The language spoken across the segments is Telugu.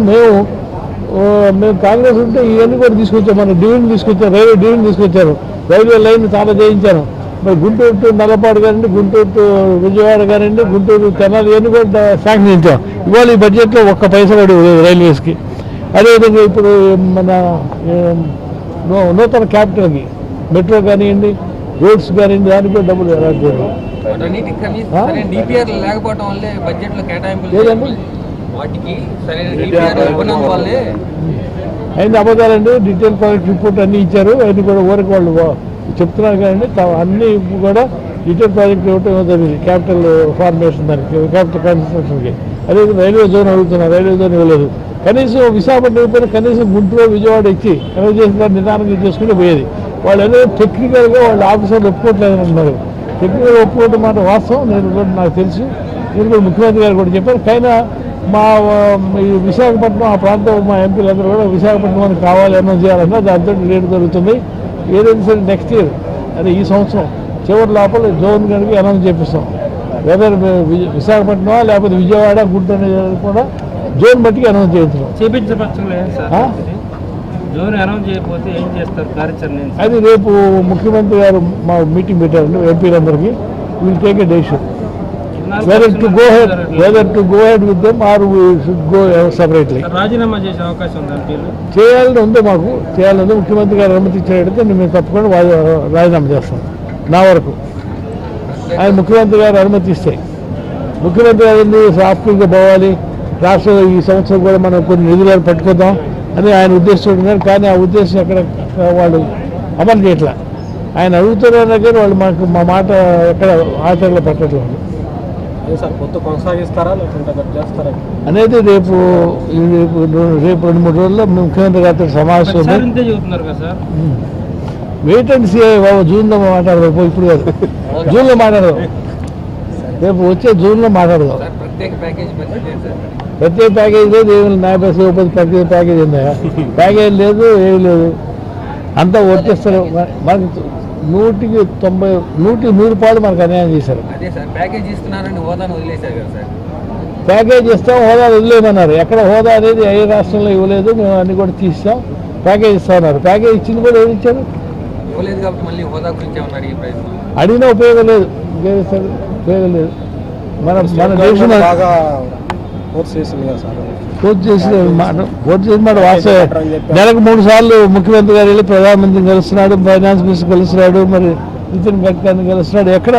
మేము కాంగ్రెస్ ఉంటే ఇవన్నీ కూడా తీసుకొచ్చాం. మన డివిజన్ తీసుకొచ్చారు, రైల్వే డివిజన్ తీసుకొచ్చారు, రైల్వే లైన్ చాలా చేయించాను. మరి గుంటూరు టు నల్లపాడు కానివ్వండి, గుంటూరు టు విజయవాడ కానివ్వండి, గుంటూరు తెనాలి ఇవన్నీ కూడా శాంక్షన్ ఇచ్చాం. ఇవాళ ఈ బడ్జెట్లో ఒక్క పైసా పడి రైల్వేస్కి. అదేవిధంగా ఇప్పుడు మన నూతన క్యాపిటల్కి మెట్రో కానివ్వండి, రోడ్స్ కానివ్వండి, దానికి కూడా డబ్బులు అయింది అబద్ధాలండి. డీటెయిల్ ప్రాజెక్ట్ రిపోర్ట్ అన్నీ ఇచ్చారు. అన్నీ కూడా ఊరికి వాళ్ళు చెప్తున్నారు కానీ అన్నీ కూడా డీటెయిల్ ప్రాజెక్ట్ ఇవ్వటం జరిగింది. క్యాపిటల్ ఫార్మేషన్ దానికి, క్యాపిటల్ కన్స్ట్రక్షన్కి. అదే రైల్వే జోన్ అడుగుతున్నారు, రైల్వే జోన్ ఇవ్వలేదు. కనీసం విశాఖపట్నం అయిపోయినా కనీసం గుంటూరు విజయవాడ ఇచ్చి ఎవరు చేసిన నిదానంగా చేసుకుంటే పోయేది. వాళ్ళు ఏదో టెక్నికల్గా వాళ్ళ ఆఫీసర్లు ఒప్పుకోవట్లేదు అంటున్నారు. టెక్నికల్గా ఒప్పుకోవటం మాట వాస్తవం, నేను కూడా నాకు తెలుసు. నేను కూడా ముఖ్యమంత్రి గారు కూడా చెప్పారు. కైనా మా విశాఖపట్నం ఆ ప్రాంతం మా ఎంపీలందరూ కూడా విశాఖపట్నం మనకు కావాలి అనౌన్స్ చేయాలన్నా దాంతో రేటు జరుగుతుంది. ఏదైనా సరే నెక్స్ట్ ఇయర్ అదే ఈ సంవత్సరం చివరి లోపల జోన్ కనుక అనౌన్స్ చేపిస్తాం. వెదర్ విశాఖపట్నం లేకపోతే విజయవాడ గుంటూరు అనేది కూడా జోన్ బట్టి అనౌన్స్ చేయించడం. అది రేపు ముఖ్యమంత్రి గారు మా మీటింగ్ పెట్టారు ఎంపీలందరికీ. Will take a decision whether to go ahead with them or we should go separately. రాజీనామా చేసే అవకాశం ఉందా? చేయాలని ఉంది, మాకు చేయాలని ఉంది. ముఖ్యమంత్రి గారు అనుమతి ఇచ్చినట్టయితే మేము తప్పకుండా రాజీనామా చేస్తాం. నా వరకు ఆయన ముఖ్యమంత్రి గారు అనుమతి ఇస్తే, ముఖ్యమంత్రి గారు సాఫ్ట్గా పోవాలి, రాష్ట్రంలో ఈ సంవత్సరం కూడా మనం కొన్ని నిధులను పట్టుకుందాం అని ఆయన ఉద్దేశం ఉన్నారు. కానీ ఆ ఉద్దేశం ఎక్కడ వాళ్ళు అమలు చేయట్లా. ఆయన అడుగుతున్నారు దగ్గర వాళ్ళు మా మాట ఎక్కడ ఆచరణలో పెట్టట్లేదు అనేది. రేపు 2-3 రోజుల్లో ముఖ్యమంత్రి గారితో సమావేశం వెయిట్ అండ్ సీ. బాబు జూన్లో మాట్లాడదాం, ఇప్పుడు కాదు, జూన్లో మాట్లాడదాం. రేపు వచ్చే జూన్లో మాట్లాడదాం. ప్రత్యేక ప్యాకేజ్ లేదు, ఏమి న్యాయపరిస్థితి ఉపయోగ ప్రత్యేక ప్యాకేజ్ ఉందా? ప్యాకేజ్ లేదు, ఏమి లేదు, అంతా వర్తిస్తారు. మనకు 100% మనకు అన్యాయం చేశారు. ప్యాకేజ్ ఇస్తాం, హోదా వదిలేమన్నారు. ఎక్కడ హోదా అనేది ఏ రాష్ట్రంలో ఇవ్వలేదు, మేము అన్ని కూడా తీస్తాం, ప్యాకేజ్ ఇస్తామన్నారు. ప్యాకేజ్ ఇచ్చింది కూడా ఏమి ఇచ్చారు? అడిగినా ఉపయోగం లేదు, ఉపయోగం లేదు. మన దేశం కోర్టు చేసిన మాట వాస్తవే. నెలకు 3 సార్లు ముఖ్యమంత్రి గారు వెళ్ళి ప్రధానమంత్రిని కలుస్తున్నాడు, ఫైనాన్స్ మినిస్టర్ కలుస్తున్నాడు, మరి నితిన్ గడ్కరీని కలుస్తున్నాడు. ఎక్కడ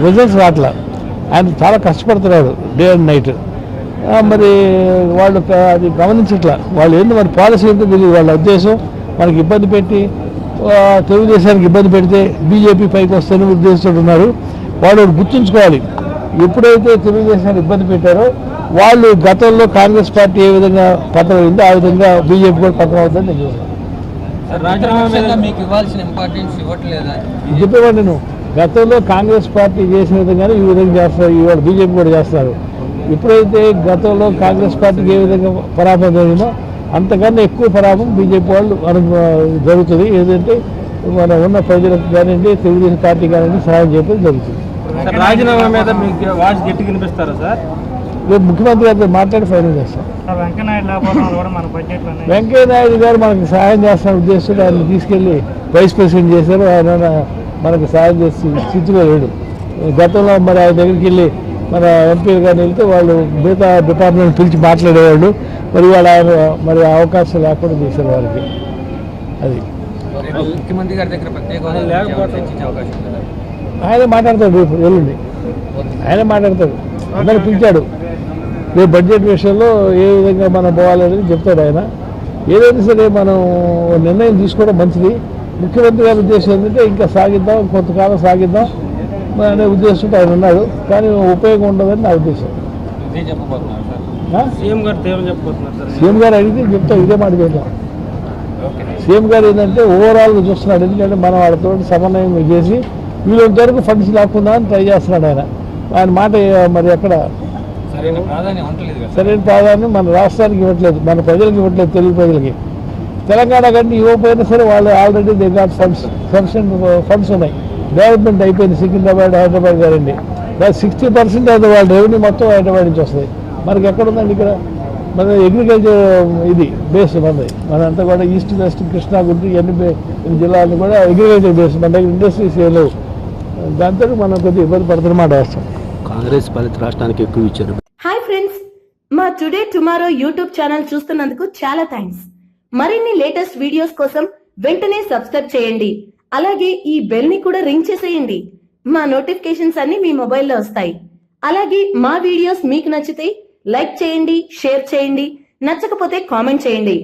రిజల్ట్స్ రావట్లా. ఆయన చాలా కష్టపడుతున్నాడు డే అండ్ నైట్. మరి వాళ్ళు అది గమనించట్లా. వాళ్ళు ఏంటి మరి పాలసీ ఏంటో తెలియదు. వాళ్ళ ఉద్దేశం మనకి ఇబ్బంది పెట్టి, తెలుగుదేశానికి ఇబ్బంది పెడితే బీజేపీ పైకి వస్తేనే ఉద్దేశంతో ఉన్నారు. వాళ్ళు గుర్తుంచుకోవాలి, ఎప్పుడైతే తెలుగుదేశాన్ని ఇబ్బంది పెట్టారో వాళ్ళు గతంలో కాంగ్రెస్ పార్టీ ఏ విధంగా పతనం అయిందో ఆ విధంగా బీజేపీ కూడా పతనం అవుతుందని నేను చెప్పేవాడు. నేను గతంలో కాంగ్రెస్ పార్టీ చేసిన విధంగానే ఈ విధంగా చేస్తారు, ఇవాళ బీజేపీ కూడా చేస్తారు. ఎప్పుడైతే గతంలో కాంగ్రెస్ పార్టీకి ఏ విధంగా పరాభవం జరిగిందో అంతకన్నా ఎక్కువ పరాభవం బీజేపీ వాళ్ళు జరుగుతుంది. ఏదంటే మన ఉన్న ప్రజలకు కానివ్వండి, తెలుగుదేశం పార్టీ కానివ్వండి సహాయం చేయడం జరుగుతుంది. రాజీనామా మీద మీకు వాయిస్ గట్టి వినిపిస్తారా సార్? రేపు ముఖ్యమంత్రి గారితో మాట్లాడి ఫైనల్ చేస్తాం. వెంకయ్యనాయుడు గారు మనకు సహాయం చేస్తున్న ఉద్దేశంతో ఆయన తీసుకెళ్ళి వైస్ ప్రెసిడెంట్ చేశారు. ఆయన మనకు సహాయం చేసి స్థితిలో లేడు. గతంలో మరి ఆయన దగ్గరికి వెళ్ళి మన ఎంపీలు కానీ వెళ్తే వాళ్ళు మిగతా డిపార్ట్మెంట్ పిలిచి మాట్లాడేవాళ్ళు. మరి వాళ్ళు ఆయన మరి అవకాశం లేకుండా చేశారు వాళ్ళకి. అది ముఖ్యమంత్రి గారి దగ్గర ఆయన మాట్లాడతాడు, రేపు ఎల్లుండి ఆయన మాట్లాడతాడు. అందరూ పిలిచాడు. రేపు బడ్జెట్ విషయంలో ఏ విధంగా మనం పోవాలనేది చెప్తాడు ఆయన. ఏదైనా సరే మనం నిర్ణయం తీసుకోవడం మంచిది. ముఖ్యమంత్రి గారి ఉద్దేశం ఏంటంటే ఇంకా సాగిద్దాం, కొంతకాలం సాగిద్దాం అనే ఉద్దేశంతో ఆయన ఉన్నాడు. కానీ ఉపయోగం ఉండదని నా ఉద్దేశం. సీఎం గారు అడిగితే చెప్తాం, ఇదే మాట చెప్తాం. సీఎం గారు ఏంటంటే ఓవరాల్గా చూస్తున్నాడు. ఎందుకంటే మనం వాళ్ళతో సమన్వయం చేసి వీళ్ళంత వరకు ఫండ్స్ లాక్కుందామని ట్రై చేస్తున్నాడు ఆయన. ఆయన మాట మరి ఎక్కడ సరైన ప్రాధాన్యం మన రాష్ట్రానికి ఇవ్వట్లేదు, మన ప్రజలకు ఇవ్వట్లేదు, తెలుగు ప్రజలకి. తెలంగాణ కంటే ఇవ్వకపోయినా సరే వాళ్ళు ఆల్రెడీ దే గాట్ ఫండ్స్ ఉన్నాయి. డెవలప్మెంట్ అయిపోయింది. సికింద్రాబాద్, హైదరాబాద్ గారండి 60% అయితే వాళ్ళ రెవెన్యూ మొత్తం హైదరాబాద్ నుంచి వస్తుంది. మనకి ఎక్కడ ఉందండి ఇక్కడ? మన అగ్రికల్చర్ ఇది బేస్ మనది, మనంతా కూడా ఈస్ట్ వెస్ట్ కృష్ణా గుంటూరు ఇవన్నీ జిల్లాలు కూడా అగ్రికల్చర్ బేస్, మన దగ్గర ఇండస్ట్రీస్ ఏం లేవు. దాంతో మనం కొద్దిగా ఇబ్బంది పడుతున్నమాట రాష్ట్రం. కాంగ్రెస్ పాలిత రాష్ట్రానికి ఎక్కువ ఇచ్చారు. హాయ్ ఫ్రెండ్స్, మా టుడే టుమారో యూట్యూబ్ ఛానల్ చూస్తున్నందుకు చాలా థ్యాంక్స్. మరిన్ని లేటెస్ట్ వీడియోస్ కోసం వెంటనే సబ్స్క్రైబ్ చేయండి. అలాగే ఈ బెల్ ని కూడా రింగ్ చేసేయండి. మా నోటిఫికేషన్స్ అన్ని మీ మొబైల్లో వస్తాయి. అలాగే మా వీడియోస్ మీకు నచ్చితే లైక్ చేయండి, షేర్ చేయండి, నచ్చకపోతే కామెంట్ చేయండి.